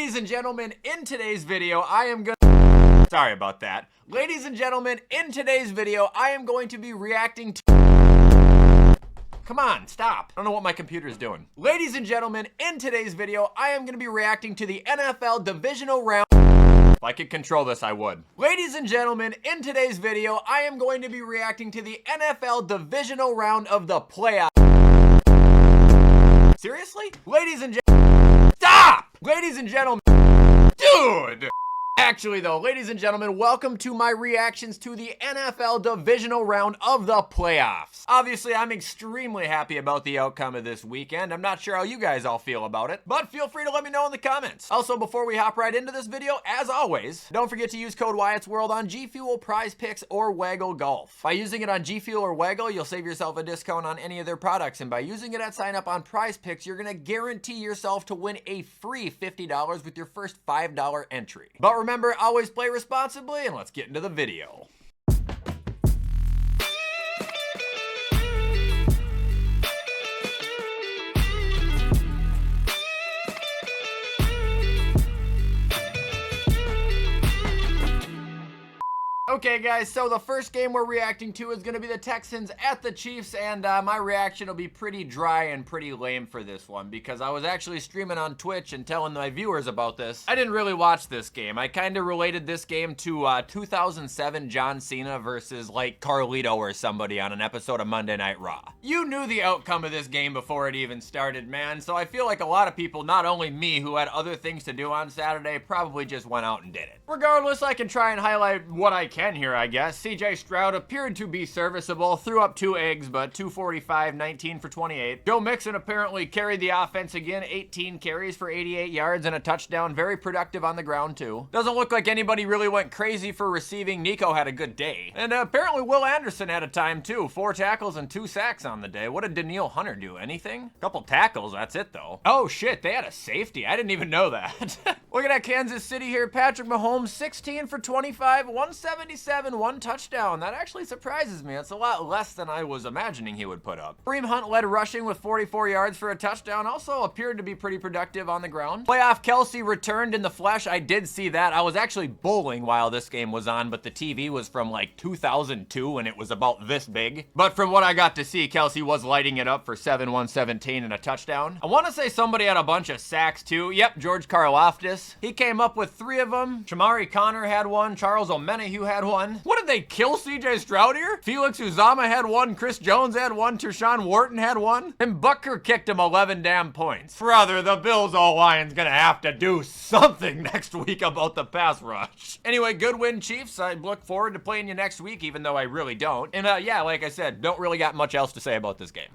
Ladies and gentlemen, in today's video, sorry about that. Ladies and gentlemen, in today's video, I am going to be reacting to... Come on, stop. I don't know what my computer's doing. Ladies and gentlemen, in today's video, I am going to be reacting to the NFL Divisional Round. If I could control this, I would. Ladies and gentlemen, in today's video, I am going to be reacting to the NFL Divisional Round of the Playoff. Seriously? Ladies and gentlemen, stop! Ladies and gentlemen, dude! Actually though, ladies and gentlemen, welcome to my reactions to the NFL Divisional Round of the Playoffs. Obviously, I'm extremely happy about the outcome of this weekend. I'm not sure how you guys all feel about it, but feel free to let me know in the comments. Also, before we hop right into this video, as always, don't forget to use code Wyatt's World on G Fuel, Prize Picks, or Waggle Golf. By using it on G Fuel or Waggle, you'll save yourself a discount on any of their products, and by using it at sign up on Prize Picks, you're gonna guarantee yourself to win a free $50 with your first $5 entry. But remember, always play responsibly, and let's get into the video. Okay guys, so the first game we're reacting to is going to be the Texans at the Chiefs, and my reaction will be pretty dry and pretty lame for this one because I was actually streaming on Twitch and telling my viewers about this. I didn't really watch this game. I kind of related this game to 2007 John Cena versus like Carlito or somebody on an episode of Monday Night Raw. You knew the outcome of this game before it even started, man, so I feel like a lot of people, not only me who had other things to do on Saturday, probably just went out and did it. Regardless, I can try and highlight what I can here, I guess. CJ Stroud appeared to be serviceable, threw up 2 eggs, but 245, 19 for 28. Joe Mixon apparently carried the offense again, 18 carries for 88 yards and a touchdown, very productive on the ground too. Doesn't look like anybody really went crazy for receiving. Nico had a good day. And apparently Will Anderson had a time too, 4 tackles and 2 sacks on the day. What did Danielle Hunter do? Anything? Couple tackles, that's it though. Oh shit, they had a safety. I didn't even know that. Look at that Kansas City here. Patrick Mahomes, 16 for 25, 177, 1 touchdown. That actually surprises me. It's a lot less than I was imagining he would put up. Kareem Hunt led rushing with 44 yards for a touchdown. Also appeared to be pretty productive on the ground. Playoff Kelsey returned in the flesh. I did see that. I was actually bowling while this game was on, but the TV was from like 2002 and it was about this big. But from what I got to see, Kelsey was lighting it up for 117 and a touchdown. I want to say somebody had a bunch of sacks too. Yep, George Karlaftis. He came up with 3 of them. Shamari Connor had 1. Charles Omenihu had 1. What did they kill CJ Stroud here? Felix Uzama had 1. Chris Jones had 1. Tershawn Wharton had 1. And Butker kicked him 11 damn points. Brother, the Bills O-line's gonna have to do something next week about the pass rush. Anyway, good win, Chiefs. I look forward to playing you next week, even though I really don't. And yeah, like I said, don't really got much else to say about this game.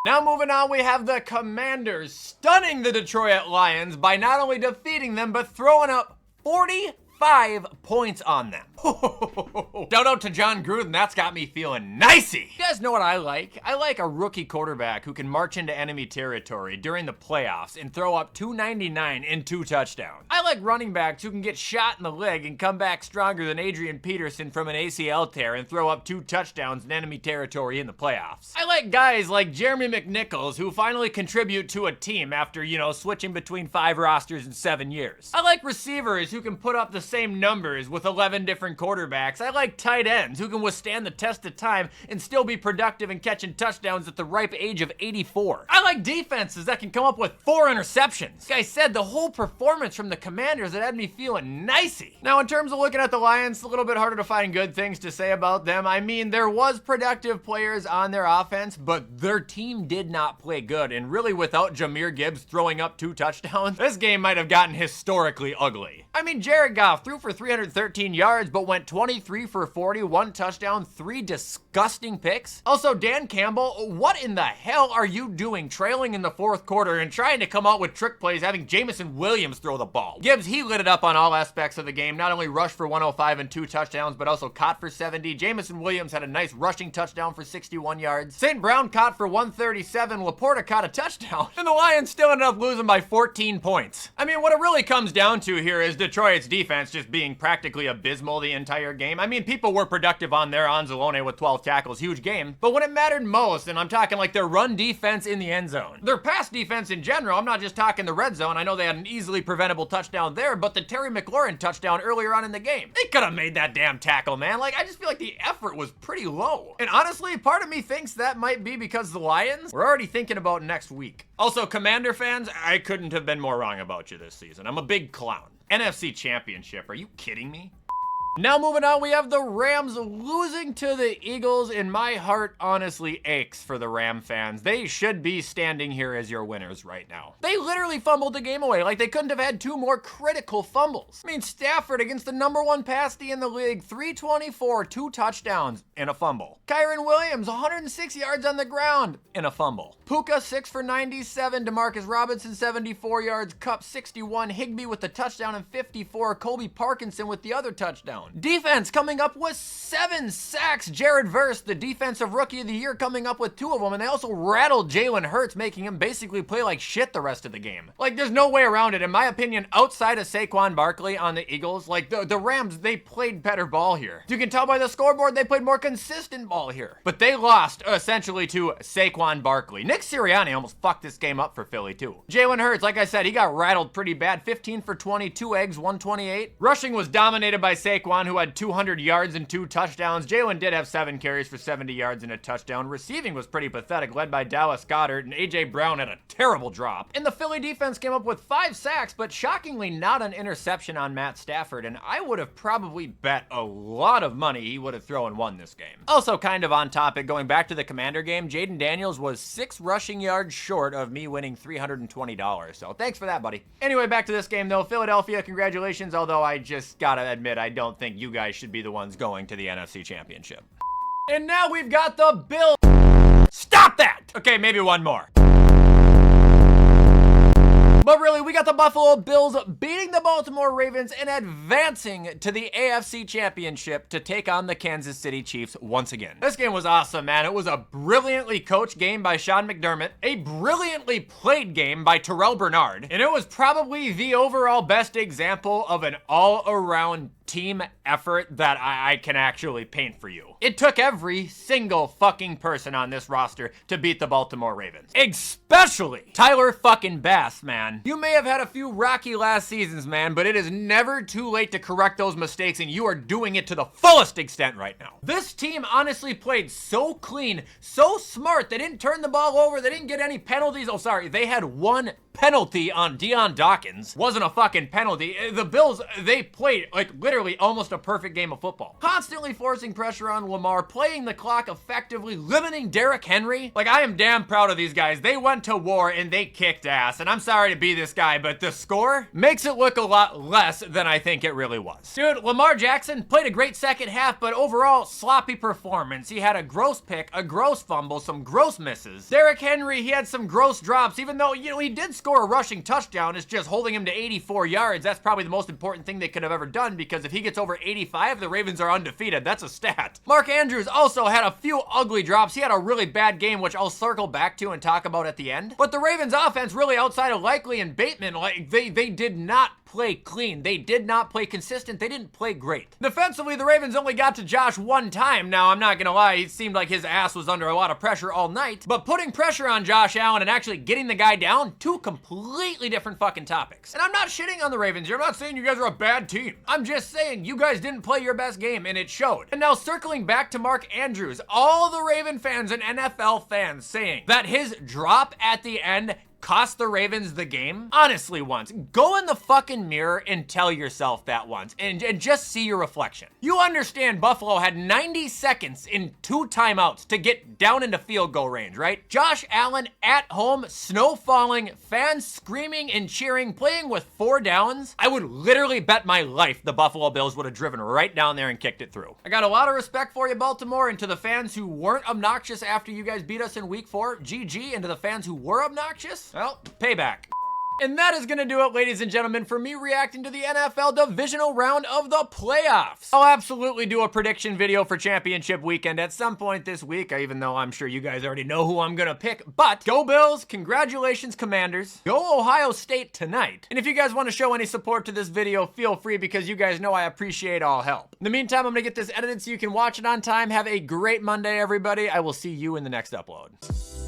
Now moving on, we have the Commanders stunning the Detroit Lions by not only defeating them, but throwing up 45 points on them. Shout out to John Gruden, that's got me feeling nicey. You guys know what I like? I like a rookie quarterback who can march into enemy territory during the playoffs and throw up 299 and 2 touchdowns. I like running backs who can get shot in the leg and come back stronger than Adrian Peterson from an ACL tear and throw up 2 touchdowns in enemy territory in the playoffs. I like guys like Jeremy McNichols who finally contribute to a team after, you know, switching between 5 rosters in 7 years. I like receivers who can put up the same numbers with 11 different quarterbacks. I like tight ends who can withstand the test of time and still be productive in catching touchdowns at the ripe age of 84. I like defenses that can come up with 4 interceptions. Like I said, the whole performance from the Commanders that had me feeling nicey. Now, in terms of looking at the Lions, it's a little bit harder to find good things to say about them. I mean, there was productive players on their offense, but their team did not play good, and really without Jahmyr Gibbs throwing up 2 touchdowns, this game might have gotten historically ugly. I mean, Jared Goff threw for 313 yards, but went 23 for 40, 1 touchdown, 3 disgusting picks. Also, Dan Campbell, what in the hell are you doing trailing in the 4th quarter and trying to come out with trick plays having Jameson Williams throw the ball? Gibbs, he lit it up on all aspects of the game, not only rushed for 105 and 2 touchdowns, but also caught for 70. Jameson Williams had a nice rushing touchdown for 61 yards. St. Brown caught for 137. Laporta caught a touchdown. And the Lions still ended up losing by 14 points. I mean, what it really comes down to here is Detroit's defense defense just being practically abysmal the entire game. I mean, people were productive on their Anzalone with 12 tackles, huge game. But when it mattered most, and I'm talking like their run defense in the end zone, their pass defense in general, I'm not just talking the red zone. I know they had an easily preventable touchdown there, but the Terry McLaurin touchdown earlier on in the game, they could have made that damn tackle, man. Like, I just feel like the effort was pretty low. And honestly, part of me thinks that might be because the Lions were already thinking about next week. Also, Commander fans, I couldn't have been more wrong about you this season. I'm a big clown. NFC Championship, are you kidding me? Now moving on, we have the Rams losing to the Eagles, and my heart honestly aches for the Ram fans. They should be standing here as your winners right now. They literally fumbled the game away. Like, they couldn't have had two more critical fumbles. I mean, Stafford against the #1 pass D in the league, 324, 2 touchdowns, and a fumble. Kyren Williams, 106 yards on the ground, and a fumble. Puka, 6 for 97, DeMarcus Robinson, 74 yards, Kupp, 61, Higbee with the touchdown and 54, Colby Parkinson with the other touchdown. Defense coming up with 7 sacks. Jared Verse, the defensive rookie of the year, coming up with 2 of them, and they also rattled Jalen Hurts, making him basically play like shit the rest of the game. Like, there's no way around it. In my opinion, outside of Saquon Barkley on the Eagles, like, the Rams, they played better ball here. You can tell by the scoreboard they played more consistent ball here. But they lost, essentially, to Saquon Barkley. Nick Sirianni almost fucked this game up for Philly, too. Jalen Hurts, like I said, he got rattled pretty bad. 15 for 20, 2 eggs, 128. Rushing was dominated by Saquon, who had 200 yards and 2 touchdowns. Jalen did have 7 carries for 70 yards and a touchdown. Receiving was pretty pathetic, led by Dallas Goedert, and A.J. Brown had a terrible drop. And the Philly defense came up with 5 sacks, but shockingly not an interception on Matt Stafford, and I would have probably bet a lot of money he would have thrown and won this game. Also, kind of on topic, going back to the Commander game, Jaden Daniels was 6 rushing yards short of me winning $320, so thanks for that, buddy. Anyway, back to this game, though. Philadelphia, congratulations, although I just gotta admit, I don't think you guys should be the ones going to the NFC Championship. And now we've got the Bills. Stop that! Okay, maybe one more. But really, we got the Buffalo Bills beating the Baltimore Ravens and advancing to the AFC Championship to take on the Kansas City Chiefs once again. This game was awesome, man. It was a brilliantly coached game by Sean McDermott, a brilliantly played game by Terrell Bernard, and it was probably the overall best example of an all-around team effort that I can actually paint for you. It took every single fucking person on this roster to beat the Baltimore Ravens. Especially Tyler fucking Bass, man. You may have had a few rocky last seasons, man, but it is never too late to correct those mistakes, and you are doing it to the fullest extent right now. This team honestly played so clean, so smart. They didn't turn the ball over. They didn't get any penalties. Oh, sorry. They had 1 penalty on Deion Dawkins. Wasn't a fucking penalty. The Bills, they played like literally almost a perfect game of football. Constantly forcing pressure on Lamar, playing the clock effectively, limiting Derrick Henry. Like, I am damn proud of these guys. They went to war and they kicked ass. And I'm sorry to be this guy, but the score makes it look a lot less than I think it really was. Dude, Lamar Jackson played a great second half, but overall, sloppy performance. He had a gross pick, a gross fumble, some gross misses. Derrick Henry, he had some gross drops, even though, you know, he did score a rushing touchdown. It's just holding him to 84 yards. That's probably the most important thing they could have ever done, because if he gets over 85, the Ravens are undefeated. That's a stat. Mark Andrews also had a few ugly drops. He had a really bad game, which I'll circle back to and talk about at the end. But the Ravens offense, really outside of Likely and Bateman, like they did not play clean. They did not play consistent. They didn't play great. Defensively, the Ravens only got to Josh 1 time. Now, I'm not gonna lie, it seemed like his ass was under a lot of pressure all night, but putting pressure on Josh Allen and actually getting the guy down, 2 completely different fucking topics. And I'm not shitting on the Ravens. I'm not saying you guys are a bad team. I'm just saying you guys didn't play your best game, and it showed. And now circling back to Mark Andrews, all the Raven fans and NFL fans saying that his drop at the end cost the Ravens the game? Honestly, once. Go in the fucking mirror and tell yourself that once, and just see your reflection. You understand Buffalo had 90 seconds in 2 timeouts to get down into field goal range, right? Josh Allen at home, snow falling, fans screaming and cheering, playing with 4 downs. I would literally bet my life the Buffalo Bills would have driven right down there and kicked it through. I got a lot of respect for you, Baltimore, and to the fans who weren't obnoxious after you guys beat us in week 4, GG, and to the fans who were obnoxious, well, payback. And that is going to do it, ladies and gentlemen, for me reacting to the NFL Divisional round of the playoffs. I'll absolutely do a prediction video for championship weekend at some point this week, even though I'm sure you guys already know who I'm going to pick. But go Bills, congratulations Commanders, go Ohio State tonight. And if you guys want to show any support to this video, feel free, because you guys know I appreciate all help. In the meantime, I'm going to get this edited so you can watch it on time. Have a great Monday, everybody. I will see you in the next upload.